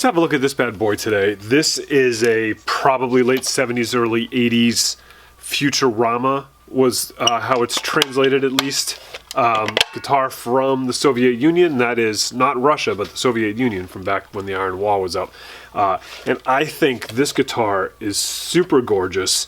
Let's have a look at this bad boy today. This is a probably late 70s, early 80s Futurama was how it's translated at least. Guitar from the Soviet Union. That is not Russia, but the Soviet Union from back when the Iron Wall was up. And I think this guitar is super gorgeous.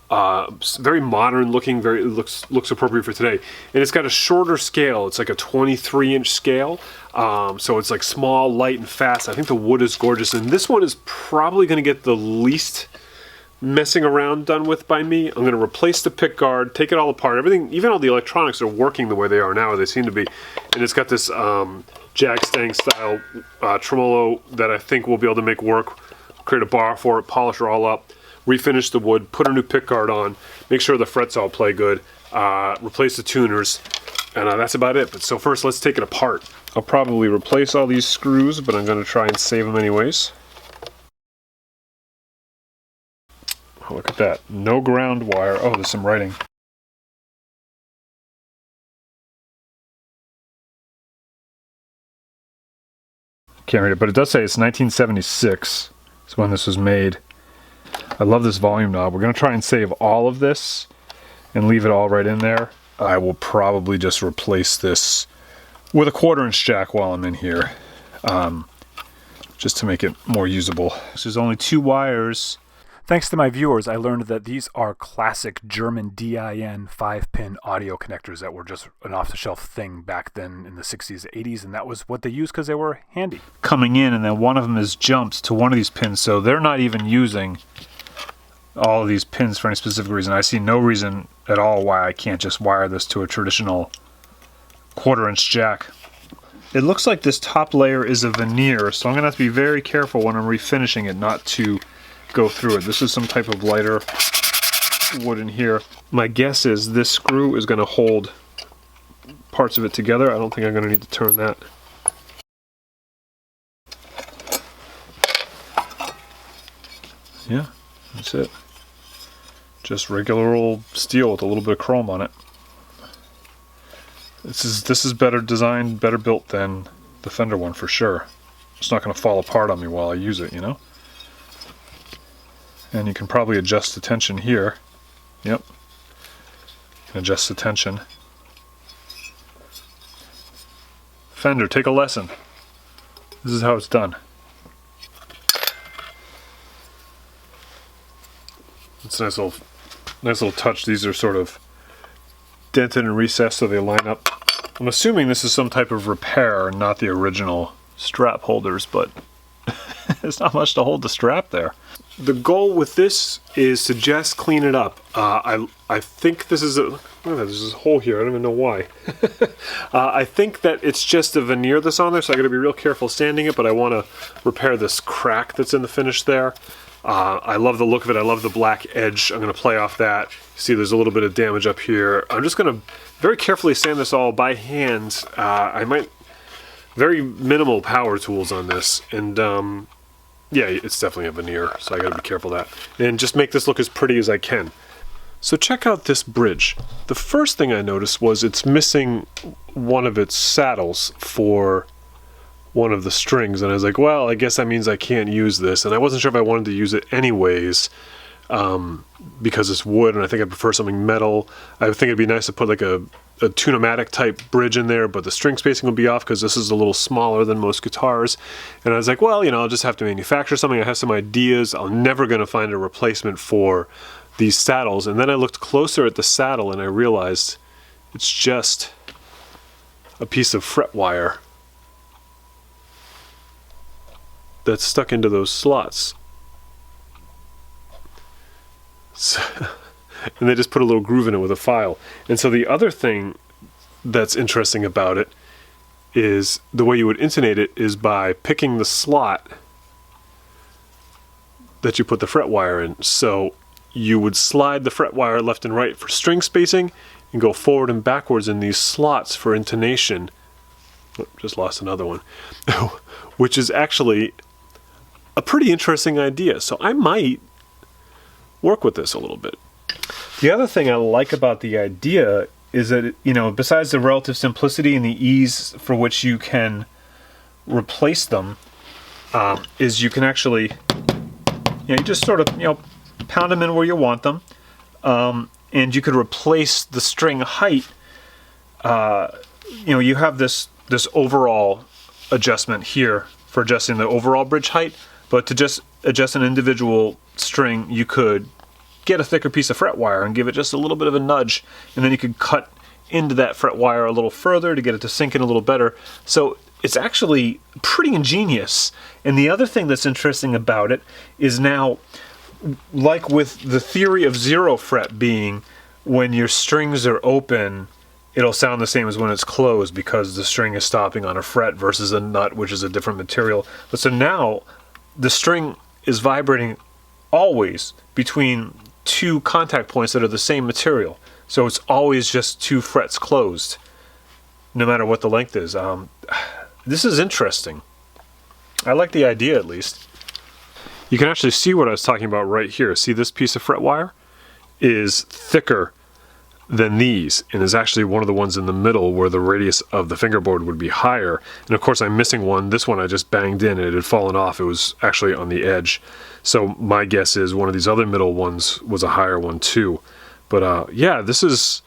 Very modern looking, looks appropriate for today. And it's got a shorter scale. It's like a 23-inch scale. So it's like small, light, and fast. I think the wood is gorgeous. And this one is probably going to get the least messing around done with by me. I'm going to replace the pick guard, take it all apart. Everything, even all the electronics are working the way they are now, or they seem to be. And it's got this Jag Stang style tremolo that I think we'll be able to make work. Create a bar for it, polish her all up, refinish the wood, put a new pick guard on, make sure the frets all play good, replace the tuners, and that's about it. But so first, let's take it apart. I'll probably replace all these screws, but I'm going to try and save them anyways. Oh, look at that. No ground wire. Oh, there's some writing. Can't read it, but it does say it's 1976 is when this was made. I love this volume knob. We're going to try and save all of this and leave it all right in there. I will probably just replace this with a 1/4-inch jack while I'm in here, just to make it more usable. There's only 2 wires. Thanks to my viewers, I learned that these are classic German DIN 5-pin audio connectors that were just an off-the-shelf thing back then in the 60s, 80s, and that was what they used because they were handy. Coming in, and then one of them is jumped to one of these pins, so they're not even using all of these pins for any specific reason. I see no reason at all why I can't just wire this to a traditional 1/4-inch jack. It looks like this top layer is a veneer, so I'm going to have to be very careful when I'm refinishing it not to go through it. This is some type of lighter wood in here. My guess is this screw is going to hold parts of it together. I don't think I'm going to need to turn that. Yeah, that's it. Just regular old steel with a little bit of chrome on it. This is better designed, better built than the Fender one for sure. It's not going to fall apart on me while I use it, you know? And you can probably adjust the tension here. Yep. You can adjust the tension. Fender, take a lesson. This is how it's done. It's a nice little touch. These are sort of dented and recessed so they line up. I'm assuming this is some type of repair, not the original strap holders, but there's not much to hold the strap there. The goal with this is to just clean it up. I think this is a... Oh, there's a hole here. I don't even know why. I think that it's just a veneer that's on there, so I got to be real careful sanding it, but I want to repair this crack that's in the finish there. I love the look of it. I love the black edge. I'm going to play off that. See, there's a little bit of damage up here. I'm just going to very carefully sand this all by hand. I might... Very minimal power tools on this, and yeah, it's definitely a veneer, so I gotta be careful of that. And just make this look as pretty as I can. So check out this bridge. The first thing I noticed was it's missing one of its saddles for one of the strings, and I was like, well, I guess that means I can't use this, and I wasn't sure if I wanted to use it anyways, because it's wood, and I think I prefer something metal. I think it'd be nice to put like a Tune-O-Matic type bridge in there, but the string spacing will be off because this is a little smaller than most guitars. And I was like, well, you know, I'll just have to manufacture something. I have some ideas. I'm never going to find a replacement for these saddles. And then I looked closer at the saddle and I realized it's just a piece of fret wire that's stuck into those slots. So, and they just put a little groove in it with a file. And so the other thing that's interesting about it is the way you would intonate it is by picking the slot that you put the fret wire in. So you would slide the fret wire left and right for string spacing and go forward and backwards in these slots for intonation. Oh, just lost another one. Which is actually a pretty interesting idea. So I might work with this a little bit. The other thing I like about the idea is that, you know, besides the relative simplicity and the ease for which you can replace them, is you can actually, you just sort of, pound them in where you want them, and you could replace the string height. You have this overall adjustment here for adjusting the overall bridge height, but to just adjust an individual string, you could get a thicker piece of fret wire and give it just a little bit of a nudge, and then you could cut into that fret wire a little further to get it to sink in a little better. So it's actually pretty ingenious. And the other thing that's interesting about it is now, like with the theory of 0 fret being when your strings are open, it'll sound the same as when it's closed because the string is stopping on a fret versus a nut, which is a different material. But so now the string is vibrating always between 2 contact points that are the same material. So it's always just 2 frets closed, no matter what the length is. This is interesting. I like the idea, at least. You can actually see what I was talking about right here. See, this piece of fret wire is thicker than these, and is actually one of the ones in the middle where the radius of the fingerboard would be higher. And of course I'm missing one. This one I just banged in and it had fallen off. It was actually on the edge. So my guess is one of these other middle ones was a higher one too. But yeah, this is,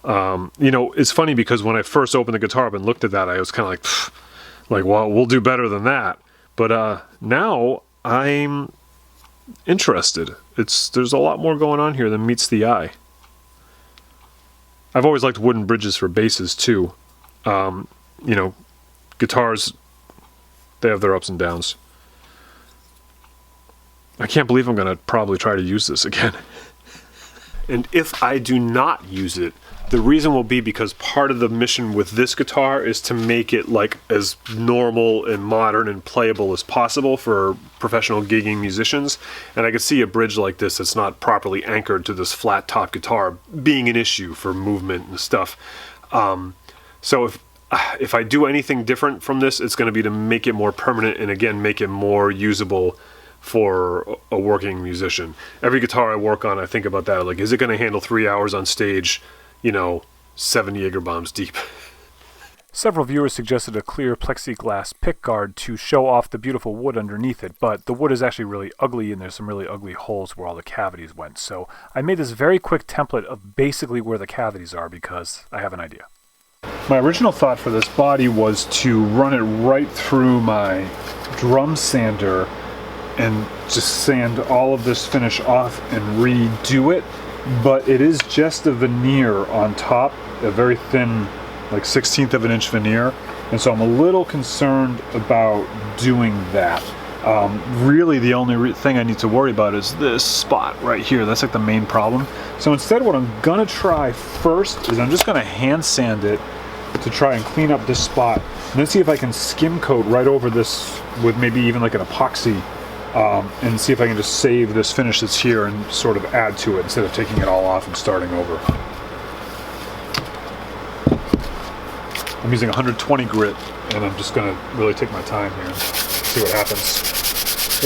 it's funny because when I first opened the guitar up and looked at that, I was kind of like, well, we'll do better than that. But now I'm interested. There's a lot more going on here than meets the eye. I've always liked wooden bridges for basses too. Guitars, they have their ups and downs. I can't believe I'm going to probably try to use this again. And if I do not use it, the reason will be because part of the mission with this guitar is to make it like as normal and modern and playable as possible for professional gigging musicians. And I could see a bridge like this that's not properly anchored to this flat top guitar being an issue for movement and stuff. So if I do anything different from this, it's going to be to make it more permanent and again make it more usable for a working musician. Every guitar I work on, I think about that. Like, is it going to handle 3 hours on stage, 7 Jaeger bombs deep? Several viewers suggested a clear plexiglass pickguard to show off the beautiful wood underneath it, but the wood is actually really ugly and there's some really ugly holes where all the cavities went. So I made this very quick template of basically where the cavities are because I have an idea. My original thought for this body was to run it right through my drum sander and just sand all of this finish off and redo it, but it is just a veneer on top, a very thin, like 1/16 of an inch veneer, and so I'm a little concerned about doing that. Really the only thing I need to worry about is this spot right here. That's like the main problem. So instead what I'm gonna try first is I'm just gonna hand sand it to try and clean up this spot, and then see if I can skim coat right over this with maybe even like an epoxy, and see if I can just save this finish that's here and sort of add to it instead of taking it all off and starting over. I'm using 120 grit, and I'm just going to really take my time here and see what happens.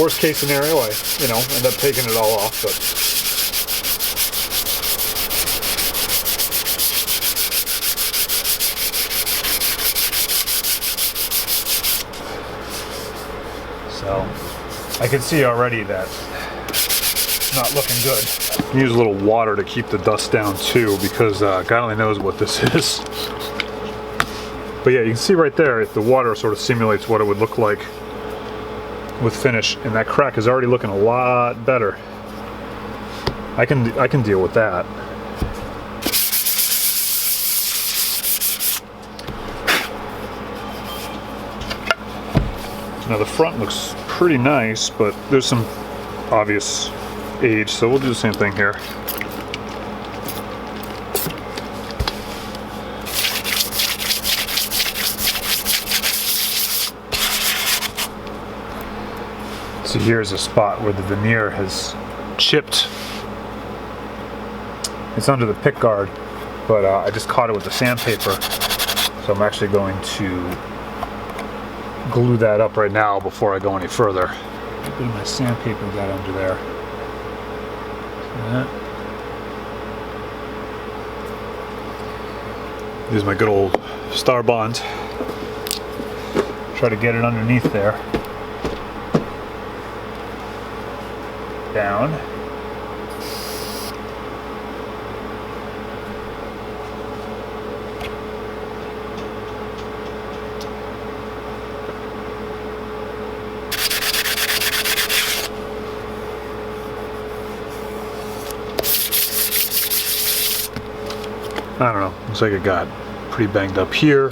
Worst case scenario, I end up taking it all off, but so I can see already that it's not looking good. Use a little water to keep the dust down too, because God only knows what this is. But yeah, you can see right there, the water sort of simulates what it would look like with finish, and that crack is already looking a lot better. I can deal with that. Now the front looks pretty nice, but there's some obvious age, so we'll do the same thing here. So here's a spot where the veneer has chipped. It's under the pick guard, but I just caught it with the sandpaper, so I'm actually going to glue that up right now before I go any further. A bit of my sandpaper got under there. See that? Here's my good old Star Bond. Try to get it underneath there. Down. I don't know, looks like it got pretty banged up here.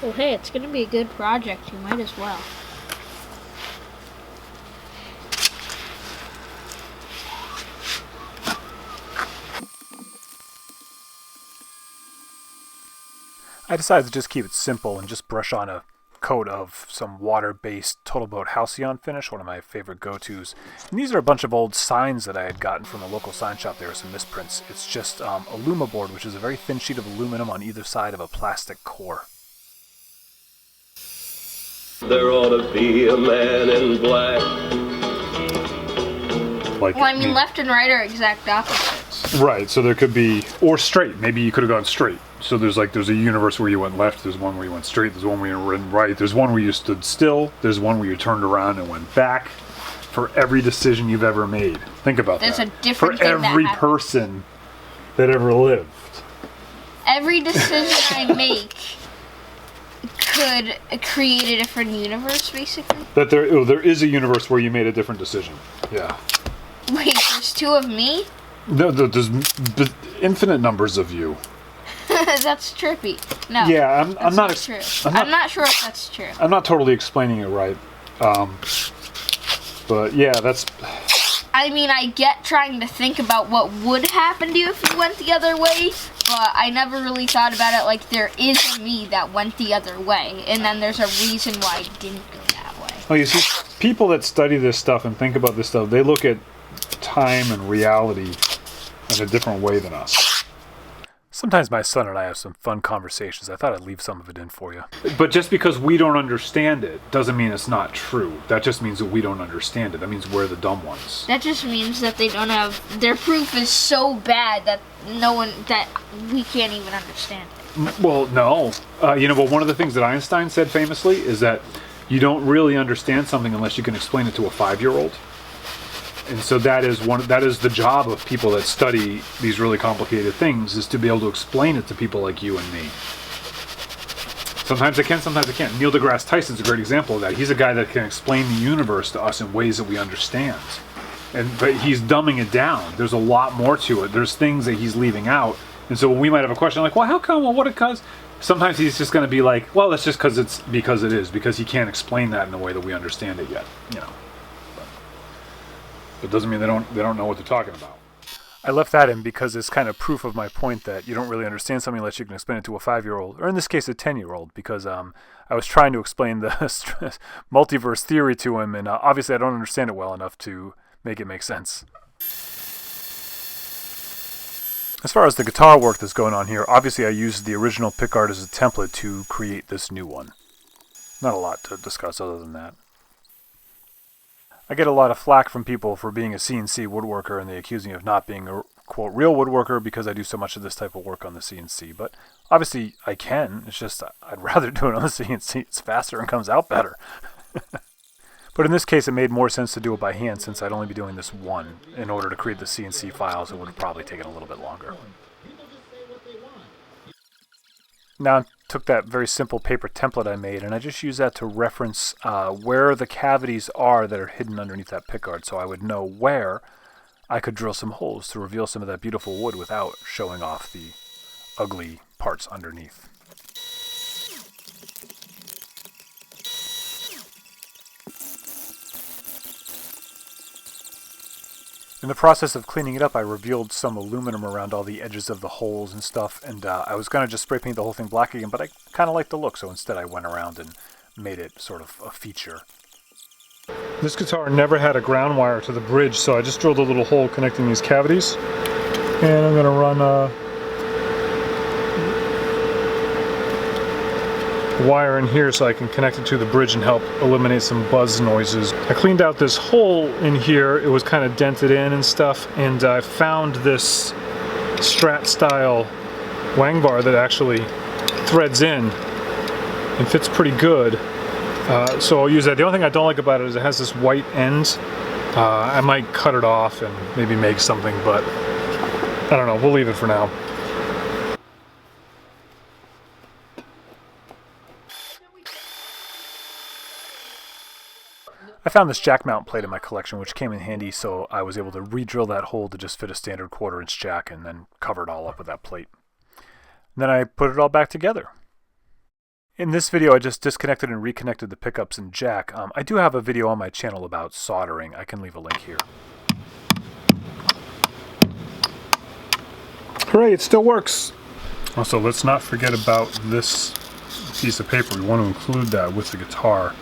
Well, hey, it's going to be a good project. You might as well. I decided to just keep it simple and just brush on a coat of some water-based Total Boat Halcyon finish, one of my favorite go-tos. And these are a bunch of old signs that I had gotten from a local sign shop. There are some misprints. It's just Alumaboard, which is a very thin sheet of aluminum on either side of a plastic core. There ought to be a man in black. Like, well, I mean, left and right are exact opposites. Right, so there could be, or straight. Maybe you could have gone straight. So there's a universe where you went left, there's one where you went straight, there's one where you went right, there's one where you stood still, there's one where you turned around and went back. For every decision you've ever made. Think about that. There's a different for every person that ever lived. Every decision I make could create a different universe, basically. That there is a universe where you made a different decision. Yeah. Wait, there's two of me? No, there's infinite numbers of you. That's trippy. No. Yeah, I'm not true. I'm not sure if that's true. I'm not totally explaining it right. But yeah, that's... I mean, I get trying to think about what would happen to you if you went the other way, but I never really thought about it like there is a me that went the other way, and then there's a reason why I didn't go that way. Well, you see, people that study this stuff and think about this stuff, they look at time and reality in a different way than us. Sometimes my son and I have some fun conversations. I thought I'd leave some of it in for you. But just because we don't understand it doesn't mean it's not true. That just means that we don't understand it. That means we're the dumb ones. That just means that they don't have... Their proof is so bad that that we can't even understand it. Well, no. But one of the things that Einstein said famously is that you don't really understand something unless you can explain it to a 5-year-old. And so that is the job of people that study these really complicated things, is to be able to explain it to people like you and me. Sometimes I can, sometimes I can't. Neil deGrasse Tyson's a great example of that. He's a guy that can explain the universe to us in ways that we understand. But he's dumbing it down. There's a lot more to it. There's things that he's leaving out. And so when we might have a question like, well, how come? Well, what it cause? Sometimes he's just going to be like, well, that's just because he can't explain that in the way that we understand it yet, It doesn't mean they don't know what they're talking about. I left that in because it's kind of proof of my point that you don't really understand something unless you can explain it to a 5-year-old, or in this case a 10-year-old, because I was trying to explain the multiverse theory to him, and obviously I don't understand it well enough to make it make sense. As far as the guitar work that's going on here, obviously I used the original pickguard as a template to create this new one. Not a lot to discuss other than that. I get a lot of flack from people for being a CNC woodworker, and they accuse me of not being a, quote, real woodworker because I do so much of this type of work on the CNC. But obviously I can. It's just I'd rather do it on the CNC. It's faster and comes out better. But in this case, it made more sense to do it by hand, since I'd only be doing this one. In order to create the CNC files, it would have probably taken a little bit longer. Now I took that very simple paper template I made, and I just used that to reference where the cavities are that are hidden underneath that pickguard, so I would know where I could drill some holes to reveal some of that beautiful wood without showing off the ugly parts underneath. In the process of cleaning it up, I revealed some aluminum around all the edges of the holes and stuff, and I was going to just spray paint the whole thing black again, but I kind of liked the look, so instead I went around and made it sort of a feature. This guitar never had a ground wire to the bridge, so I just drilled a little hole connecting these cavities, and I'm going to run wire in here so I can connect it to the bridge and help eliminate some buzz noises. I cleaned out this hole in here. It was kind of dented in and stuff, and I found this Strat style wang bar that actually threads in and fits pretty good. So I'll use that. The only thing I don't like about it is it has this white end. I might cut it off and maybe make something, but I don't know. We'll leave it for now. I found this jack mount plate in my collection, which came in handy, so I was able to re-drill that hole to just fit a standard 1/4-inch jack and then cover it all up with that plate. And then I put it all back together. In this video, I just disconnected and reconnected the pickups and jack. I do have a video on my channel about soldering. I can leave a link here. Hooray, it still works! Also, let's not forget about this piece of paper. We want to include that with the guitar.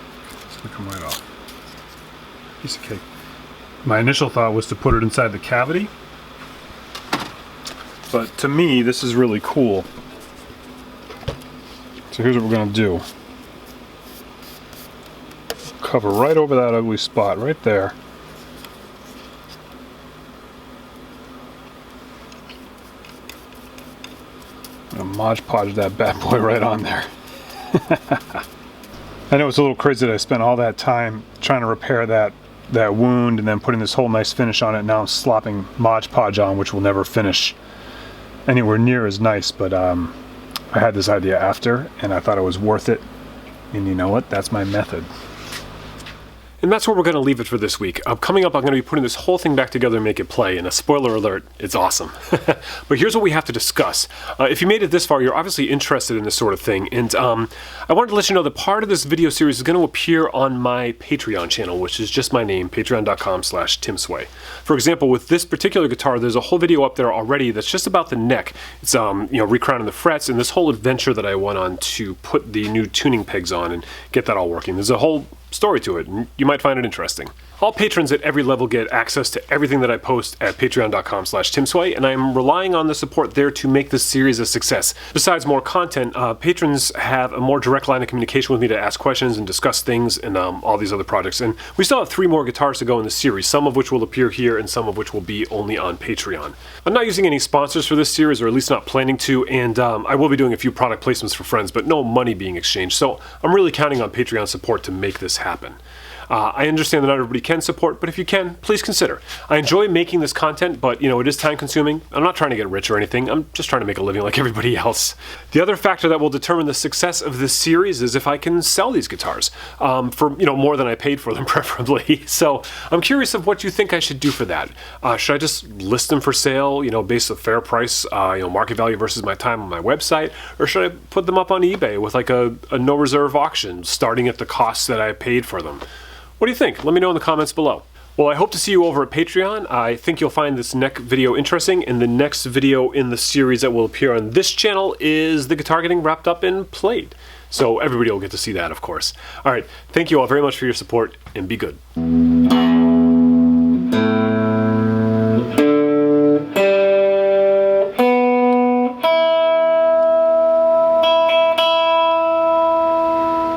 It's going to come right off. Piece of cake. My initial thought was to put it inside the cavity, but to me, this is really cool. So here's what we're going to do. Cover right over that ugly spot right there. I'm going to Mod Podge that bad boy right on there. I know it's a little crazy that I spent all that time trying to repair that wound and then putting this whole nice finish on it. Now I'm slopping Mod Podge on, which will never finish anywhere near as nice, but I had this idea after, and I thought it was worth it. And you know what? That's my method. And that's where we're going to leave it for this week. Coming up, I'm going to be putting this whole thing back together and make it play. And a spoiler alert, it's awesome. But here's what we have to discuss. If you made it this far, you're obviously interested in this sort of thing. And I wanted to let you know that part of this video series is going to appear on my Patreon channel, which is just my name, patreon.com/TimSway. For example, with this particular guitar, there's a whole video up there already that's just about the neck. It's recrowning the frets and this whole adventure that I went on to put the new tuning pegs on and get that all working. There's a whole story to it, and you might find it interesting. All patrons at every level get access to everything that I post at patreon.com/TimSway, and I'm relying on the support there to make this series a success. Besides more content, patrons have a more direct line of communication with me to ask questions and discuss things and all these other projects. And we still have 3 more guitars to go in the series, some of which will appear here and some of which will be only on Patreon. I'm not using any sponsors for this series, or at least not planning to, and I will be doing a few product placements for friends, but no money being exchanged, so I'm really counting on Patreon support to make this happen. I understand that not everybody can support, but if you can, please consider. I enjoy making this content, but it is time consuming. I'm not trying to get rich or anything. I'm just trying to make a living like everybody else. The other factor that will determine the success of this series is if I can sell these guitars for more than I paid for them, preferably. So I'm curious of what you think I should do for that. Should I just list them for sale, based on fair price, market value versus my time on my website, or should I put them up on eBay with like a no reserve auction, starting at the cost that I paid for them? What do you think? Let me know in the comments below. Well, I hope to see you over at Patreon. I think you'll find this next video interesting, and the next video in the series that will appear on this channel is the guitar getting wrapped up and played. So everybody will get to see that, of course. All right, thank you all very much for your support, and be good.